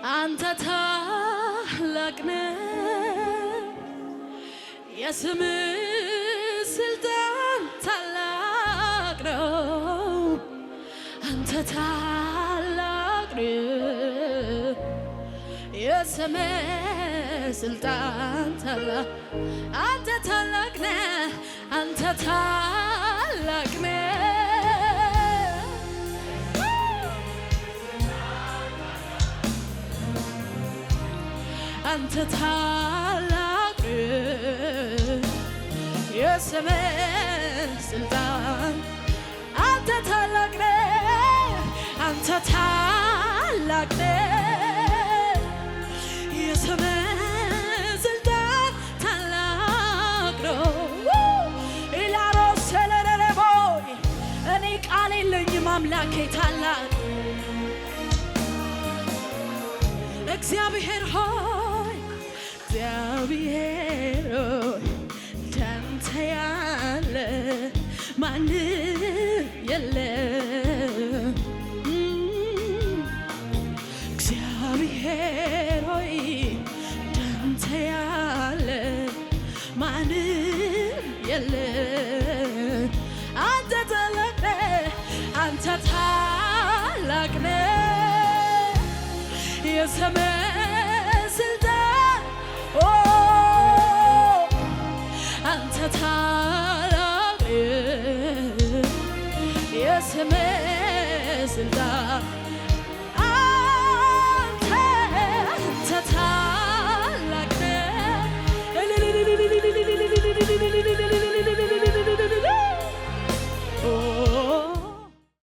አንተ ታላቅ ነህ የስምህ ስልጣን ታላቅ ነው አንተ ታላቅ ነህ የስምህ ስልጣን ታላቅ አንተ ታላቅ ነህ አንተ ታላቅ ነህ አንተ ታላቅ የስምህ ስልጣን አንተ ታላቅ ነህ አንተ ታላቅ ነህ የስምህ ስልጣን ታላቅ ነው ኢላሮስ ለለለቦይ እኔ ቃል የለኝም አምላኬ ታላቅ እግዚአብሔር ሆይ እግዚአብሔር ሆይ እንዳንተ ያለ ማንም የለም እግዚአብሔር ሆይ እንዳንተ ያለ ማንም የለም አንተ ታላቅ ነህ አንተ ታላቅ ነህ የሰማይ ስልጣን አንተ ታላቅ የሰማይ ስልጣን